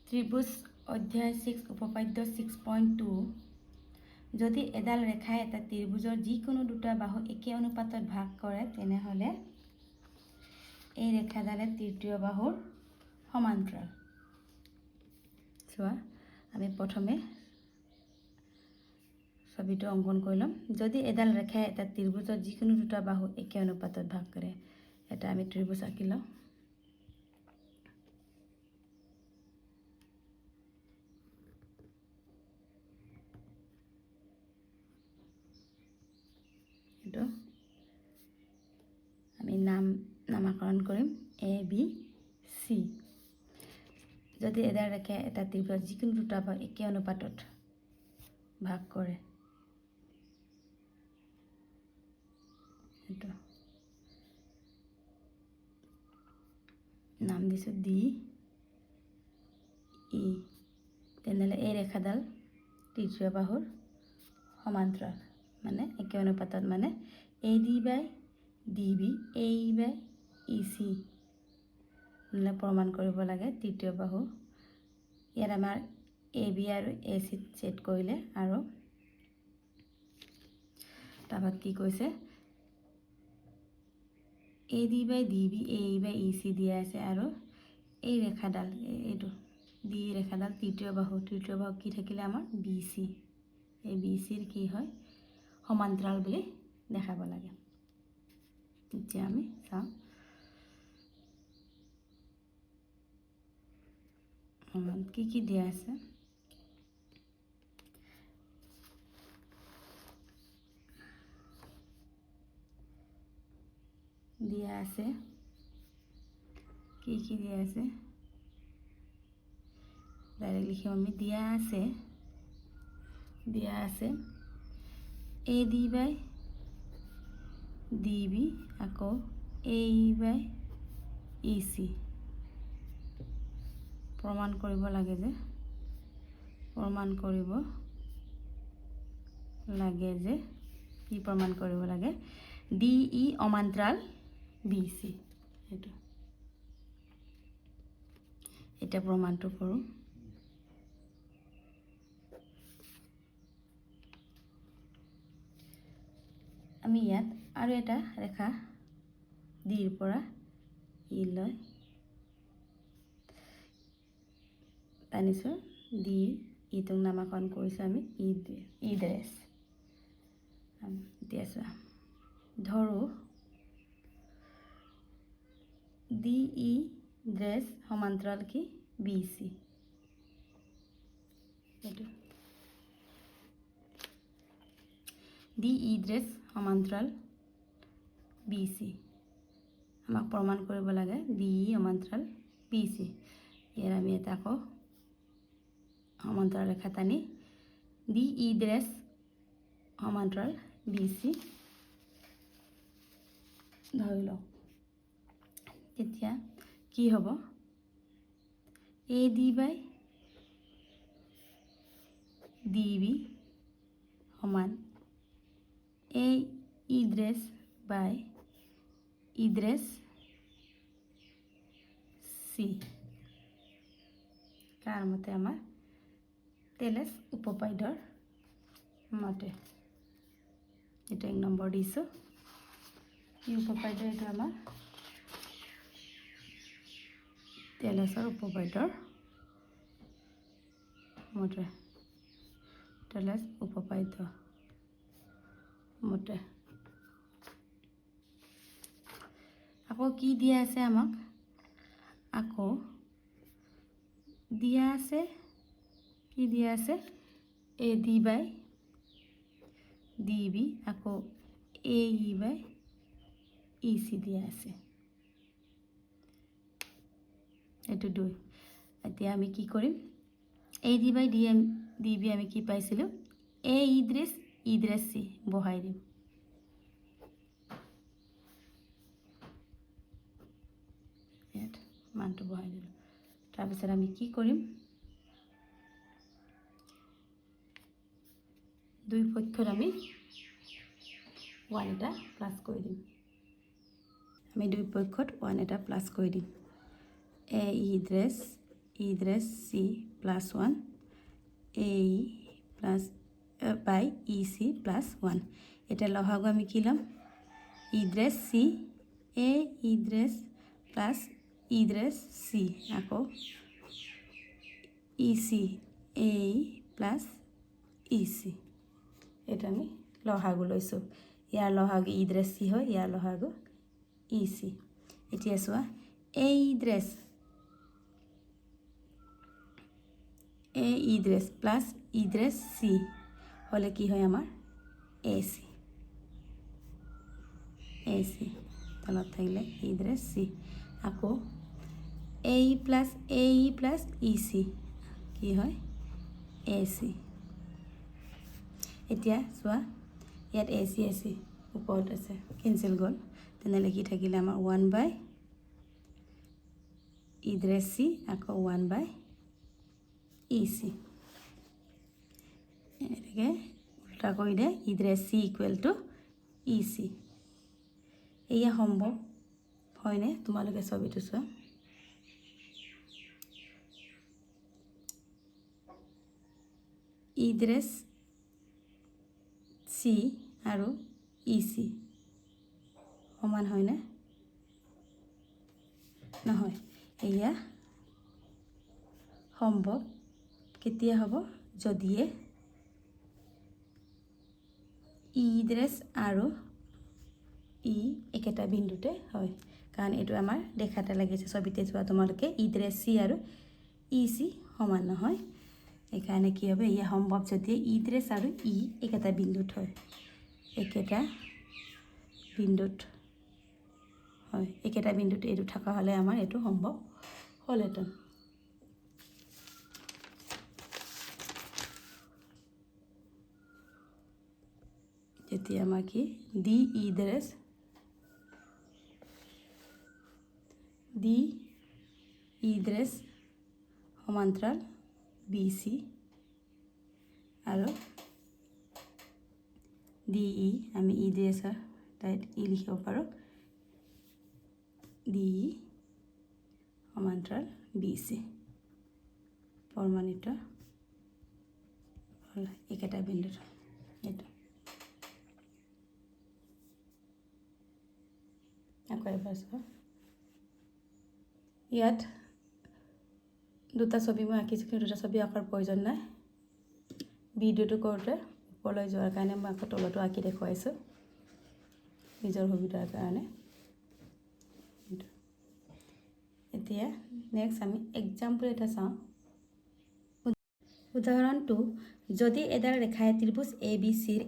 ত্ৰিভুজ অধ্যায় 6 উপপাদ্য 6.2 যদি এডাল ৰেখাই এটা ত্ৰিভুজৰ যিকোনো দুটা বাহু একে অনুপাতত ভাগ কৰে তেনেহলে এই ৰেখাডালে তৃতীয় বাহুৰ সমান্তৰাল। চোৱা আমি প্ৰথমে ছবিটো অংকন কৰি ল'ম। যদি এডাল ৰেখাই এটা ত্ৰিভুজৰ যিকোনো দুটা বাহু একে অনুপাতত ভাগ কৰে, এটা আমি ত্ৰিভুজ আঁকি লওঁ। এইটো আমি নামাকৰণ কৰিম ABC। যদি এডাল ৰেখাই এটা ত্ৰিভুজৰ যিকোনো দুটা বাহু একে অনুপাতত ভাগ কৰে, এইটো নাম দিছোঁ DE, তেনেহ'লে এই ৰেখাডাল তৃতীয় বাহুৰ সমান্তৰাল, মানে একে অনুপাতত, মানে AD/DB AE/EC মানে প্ৰমাণ কৰিব লাগে তৃতীয় বাহু। ইয়াত আমাৰ AB আৰু AC ছেট কৰিলে, আৰু তাৰপৰা কি কৈছে, AD/DB AE/EC দিয়া আছে, আৰু এই ৰেখাডাল, এইটো ডি ৰেখাডাল তৃতীয় বাহু কি থাকিলে আমাৰ BC। এই BCৰ কি হয়, সমান্তৰাল বুলি দেখাব লাগে। এতিয়া আমি চাওঁ কি দিয়া আছে। দিয়া আছে কি দিয়া আছে, ডাইৰেক্ট লিখিম আমি। দিয়া আছে AD/DB আকৌ AE/EC প্ৰমাণ কৰিব লাগে যে কি প্ৰমাণ কৰিব লাগে, DE সমান্তৰাল BC। এইটো এতিয়া প্ৰমাণটো কৰোঁ। আমি ইয়াত আৰু এটা ৰেখা ডিৰ পৰা ই লৈ টানিছোঁ, ডি ইটোক নামাকৰণ কৰিছোঁ আমি ই ড্ৰেছ। এতিয়া চোৱা, ধৰোঁ DE ড্ৰেছ সমান্তৰাল কি BC। এইটো DE ড্ৰেছ সমান্তৰাল BC আমাক প্ৰমাণ কৰিব লাগে, DE সমান্তৰাল BC। ইয়াৰ আমি এটা আকৌ সমান্তৰাল ৰেখা টানি DE ড্ৰেছ সমান্তৰাল BC ধৰি লওঁ। তেতিয়া কি হ'ব, AD/DB সমান AE ড্ৰেছ বাই E ড্ৰেছ C। কাৰ মতে, আমাৰ টেলছ উপপাদ্যৰ মতে। এইটো 1 নম্বৰ দিছোঁ। এই উপপাদ্য, এইটো আমাৰ টেলছৰ উপপাদ্যৰ মতে, টেলছ উপপাদ্য মতে। আকৌ কি দিয়া আছে আমাক, আকৌ দিয়া আছে কি দিয়া আছে, AD/DB আকৌ AE/EC দিয়া আছে। এইটো 2। এতিয়া আমি কি কৰিম, AD/DB আমি কি পাইছিলোঁ, AE dress E dress C বহাই দিম। ইয়াত মানটো বহাই দিলোঁ। তাৰপিছত আমি কি কৰিম, দুই পক্ষত আমি 1 এটা প্লাছ কৰি দিম। আমি দুই পক্ষত 1 এটা প্লাছ কৰি দিম। AE dress ইড্ৰেছ C plus 1 A plus by E C plus 1 এতিয়া লসাগু আমি কি ল'ম ইড্ৰেছ চি এ ইড্ৰেছ প্লাছ ইড্ৰেছ চি আকৌ ই C A plus E C এটা আমি লসাগু লৈছোঁ ইয়াৰ লসাগু ইড্ৰেছ চি হয় ইয়াৰ লসাগু ই চি এতিয়া চোৱা এ ইড্ৰেছ প্লাছ ইড্ৰেছ চি হ'লে কি হয় আমাৰ এ চি তলত থাকিলে ইড্ৰেছ চি আকৌ এ প্লাছ ই চি কি হয় এ চি এতিয়া চোৱা ইয়াত এ চি ওপৰত আছে কেঞ্চেল গ'ল তেনেহ'লে কি থাকিলে আমাৰ 1 বাই ইড্ৰেছ চি আকৌ 1 বাই ই চি এনেকৈ উল্টা কৰি দে ইড্ৰেছ C equal to E C এয়া সম্ভৱ হয়নে তোমালোকে ছবিটো চোৱা ইড্ৰেছ চি আৰু ই চি সমান হয়নে নহয় এয়া সম্ভৱ কেতিয়া হ'ব যদিয়ে ইড্ৰেছ আৰু ই একেটা বিন্দুতে হয় কাৰণ এইটো আমাৰ দেখাতে লাগিছে ছবিতে চোৱা তোমালোকে ইড্ৰেছ চি আৰু ই চি সমান নহয় এইকাৰণে কি হ'ব এয়া সম্ভৱ যদি ইড্ৰেছ আৰু ই একেটা বিন্দুত হয় একেটা বিন্দুত এইটো থকা হ'লে আমাৰ এইটো সম্ভৱ হ'লহেঁতেন এতিয়া আমাৰ কি ডি ইড্ৰেছ সমান্তৰাল বি চি আৰু ডি ই আমি ইড্ৰেছৰ তাইত ই লিখিব পাৰোঁ ডি ই সমান্তৰাল বি চি প্ৰমাণিত একেটা বিন্দুত এইটো আকৌ এবাৰ চোৱা ইয়াত দুটা ছবি মই আঁকিছোঁ কিন্তু দুটা ছবি আঁকাৰ প্ৰয়োজন নাই ভিডিঅ'টো কৰোঁতে ওপৰলৈ যোৱাৰ কাৰণে মই আকৌ তলতো আঁকি দেখুৱাইছোঁ নিজৰ সুবিধাৰ কাৰণে এতিয়া নেক্সট আমি এক্সাম্পল এটা চাওঁ উদাহৰণ 2 যদি এডাল ৰেখাই ত্ৰিভুজ এ বি চিৰ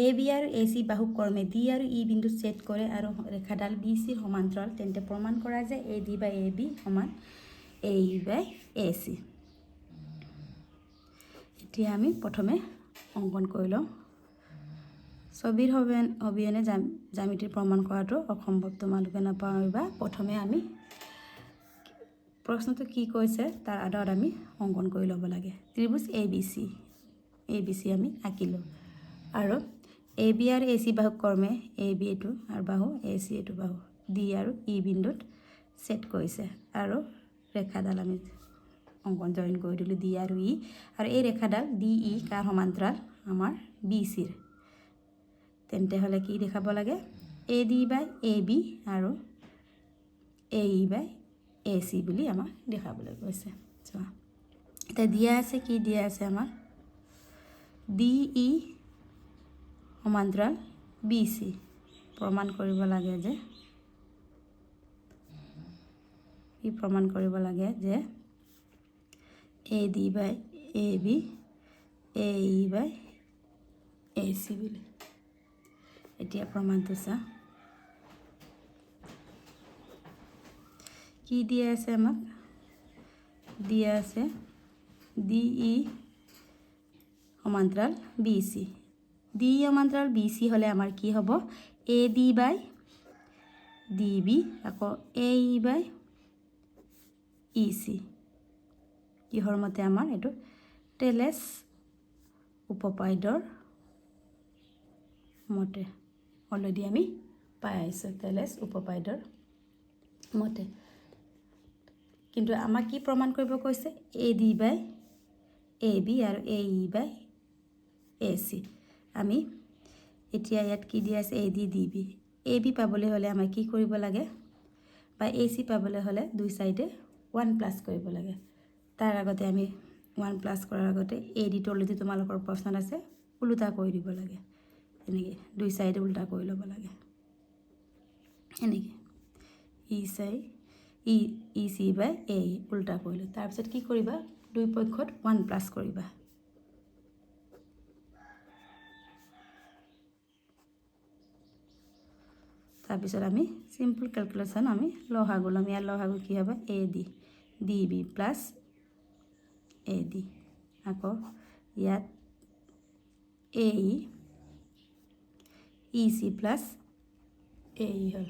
এ বি আৰু এ চি বাহু ক্ৰমে ডি আৰু ই বিন্দু ছেদ কৰে আৰু ৰেখাডাল বি চিৰ সমান্তৰাল তেন্তে প্ৰমাণ কৰা যে A D by A B সমান এ ই বাই এ চি এতিয়া আমি প্ৰথমে অংকন কৰি লওঁ ছবিৰ অবিহনে জ্যামিতিৰ প্ৰমাণ কৰাটো অসম্ভৱ তোমালোকে নাপাৰিবা প্ৰথমে আমি প্ৰশ্নটো কি কৈছে তাৰ আধাৰত আমি অংকন কৰি ল'ব লাগে ত্ৰিভুজ এ বি চি আমি আঁকিলোঁ আৰু এ বি আৰু এ চি বাহু ক্ৰমে এ বি এইটো আৰু বাহু এ চি এইটো বাহু ডি আৰু ই বিন্দুত ছেদ কৰিছে আৰু ৰেখাডাল আমি অংকন জইন কৰি দিলোঁ ডি আৰু ই আৰু এই ৰেখাডাল ডি ই কাৰ সমান্তৰাল আমাৰ বি চিৰ তেন্তে হ'লে কি দেখাব লাগে এ ডি বাই এ বি আৰু এ ই বাই এ চি বুলি আমাক দেখাবলৈ কৈছে চোৱা এতিয়া দিয়া আছে কি দিয়া আছে আমাক ডি ই সমান্তৰাল বি চি প্ৰমাণ কৰিব লাগে যে A D by A B A E by A C বুলি এতিয়া প্ৰমাণটো চা কি দিয়া আছে আমাক দিয়া আছে ডি ই সমান্তৰাল বি চি ডি ই সমান্তৰাল বি চি হ'লে আমাৰ কি হ'ব A D by D B আকৌ A E by E C কিহৰ মতে আমাৰ এইটো টেলেছ উপপাদ্যৰ মতে অলৰেডি আমি পাই আহিছোঁ টেলেছ উপপাদ্যৰ মতে কিন্তু আমাক কি প্ৰমাণ কৰিব কৈছে AD বাই AB আৰু AE বাই AC আমি এতিয়া ইয়াত কি দিয়া আছে AD DB AB পাবলৈ হ'লে আমাক কি কৰিব লাগে বা AC পাবলৈ হ'লে দুই সাইডে 1 প্লাস কৰিব লাগে তাৰ আগতে আমি 1 প্লাস কৰাৰ আগতে AD টো অলৰেডি তোমালোকৰ প্ৰশ্ন আছে উল্টা কৰি দিব লাগে এনেকৈ দুই সাইডে উল্টা কৰি ল'ব লাগে এনেকৈ EC বাই AE উল্টা কৰিলোঁ তাৰপিছত কি কৰিবা দুই পক্ষত 1 প্লাস কৰিবা তাৰপিছত আমি সিম্পল ক্যালকুলেশন আমি লহাগু লম ইয়াৰ লহাগু কি হবে AD DB প্লাস AD আকৌ ইয়াত AE EC প্লাস AE হল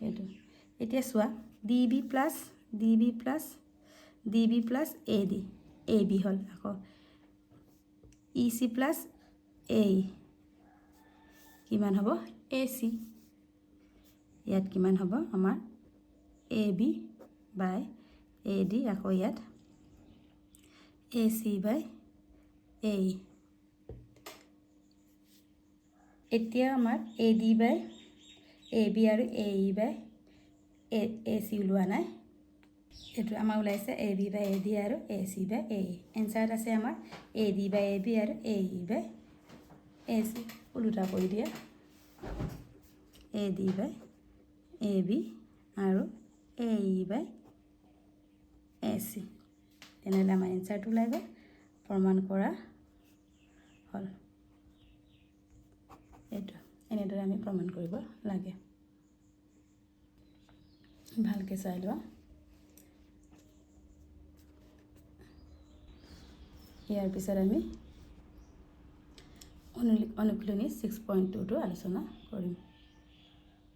এটো এতিয়া সোয়া DB প্লাস AD AB হল আকৌ EC প্লাস AE কিমান হ'ব AC ইয়াত কিমান হ'ব আমাৰ AB বাই AD আকৌ ইয়াত AC বাই AE এতিয়া আমাৰ AD বাই AB আৰু AE বাই AC ওলোৱা নাই এটো আমাৰ ওলাইছে AB বাই AD আৰু AC বাই AE এনসাৰ আছে আমাৰ AD বাই AB আৰু AE বাই AC উল্টা কৰি দিয়া AD বাই AB আৰু AE বাই AC তেনেহ'লে আমাৰ এনসাৰটো ওলাই গ'ল প্ৰমাণ কৰা হ'ল এইটো এনেদৰে আমি প্ৰমাণ কৰিব লাগে ভালকে চাই লোৱা ইয়াৰ পিছত আমি অনুশীলনী 6.2 টো আলোচনা কৰিম